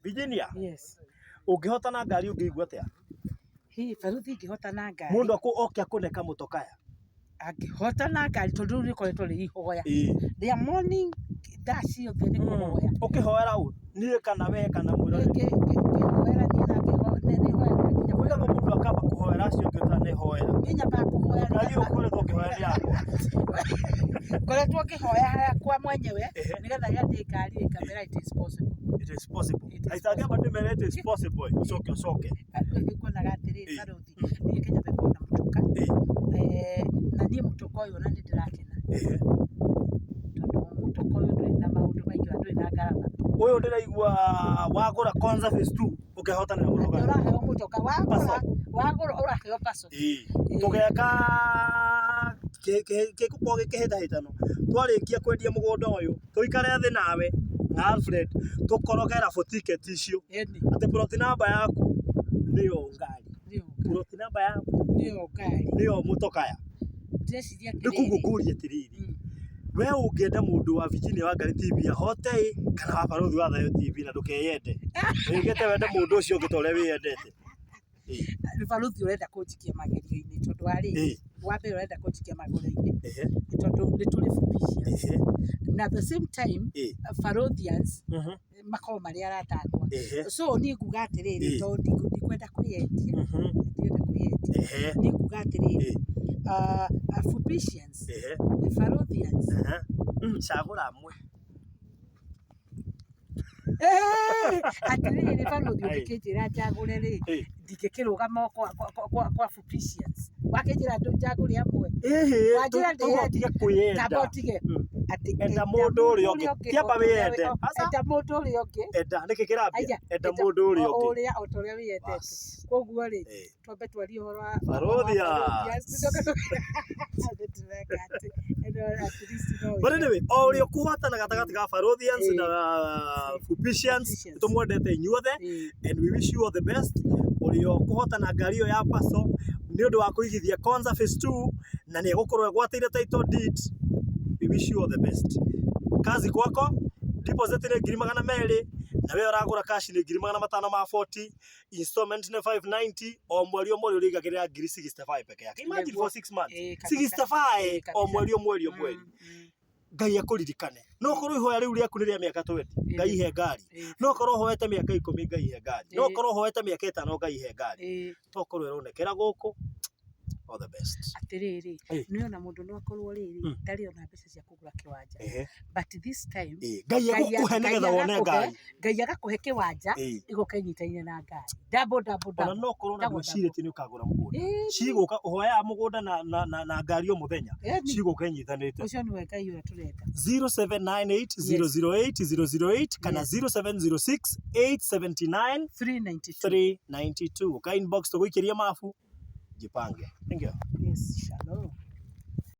Virginia. Yes. Ungihotana ngari ungiigua atia? Baruthi ngihotana ngari. Mundu oke akune Kamotho kaya. Angihotana ngari tondu rikoretwo ri ihoya. Their morning dash yo thene kuhoya. Ukihoera u nie kana we kana mwiro. Hoera ni na nene hoera nginya kuya mundu akamba kuhoera acio ngita ne hoera. Nginya ba kuhoya. Ngari ukoretwo ukihoera yako. Koretwo ngihoya kwa mwenyewe nigetha yathi ngari ikamera it is possible. It is possible. Aithagia bado mere it is possible. Ucoke. Ngikona gatiri Baruthi. Ni Kenya beko na mutoka. Na ni mutoka uyu na ndirakena. Tondu mutoka uyu nduri na maundu maingi nduri na ngarama. Uyu ndiraigua wagura kwanza phase 2 ukihotana na mutoka. Uraheo mutoka wagura uraheo Passo. Tugeka kekupoge kehitahitano twarikia kwendia mugunda uyu tuikare thi nawe na Alfred tukorogera for ticket icio ati plot number yaku niyo ngari plot number yaku niyo mutokaya ndeciria ndikugukuria tiriri we ungienda mundu wa Virginia wa Ngari TV ahote kana wa Baruthi wa Thayo TV na ndukeyende wigete wende mundu ucio ungitore wiyendete Baruthi urenda kunjikia magerio-ini tondu ari wabe urenda kunjikia magoro-ini tondu ni tuli fupisha na the same time Baruthians makao mari aratagwa so ni nguga atiriri tondu ndikwenda kuyendia ni nguga atiriri Fupicians Baruthians cagura amwe atiriri Baruthi ukijira njagure ri ndingikirugama kwa Fupicians wakinjira njagure amwe wajira ndige kuyenda tabotige enda mundu uri ungi kiamba wiyende enda mundu uri ungi enda nikikirambia enda mundu uri ungi uria otoria wiyendete koguo ri twambe twari uhoro wa Baruthi but anyway uri ukuhotana gatagati ga Baruthians na Fupicians tumwendete inyuothe and we wish you all the best uri ukuhotana ngari yo ya Passo ni undu wa kuigithia kwanza phase 2 na ni gukorwo gwatire title deed. We wish you all the best. Kazi kwako deposit ni 200 na wewe uragura cash ni 540 installment ni 590 o mweri omwe urigagirira 65 peke yake. Imagine for 6 months 65 o mweri Ngai akuririkane no korwo ihoya riu riaku ni ria miaka 20 Ngai he ngari no korwo hoete miaka 10 Ngai he ngari no korwo hoete miaka 5 Ngai he ngari to korwo ironekera guku. All the best. Atiriri niona mundu no akorwo riri ndari ona mbeca cia kugura kiwanja but this time Ngai agukuhe nigetha wone ngari Ngai agakuhe kiwanja igukenyitaine na ngari double ona no korwo na ndwicirĩtie ni ukagura mugunda ciguka uhoya mugunda na ngari o muthenya ciguka nyithanĩte ucio ni Ngai uria turenda 0798008008 kana 0706879392 ka inbox tuguikiria mafu jipange. Thank you. Yes, shalom.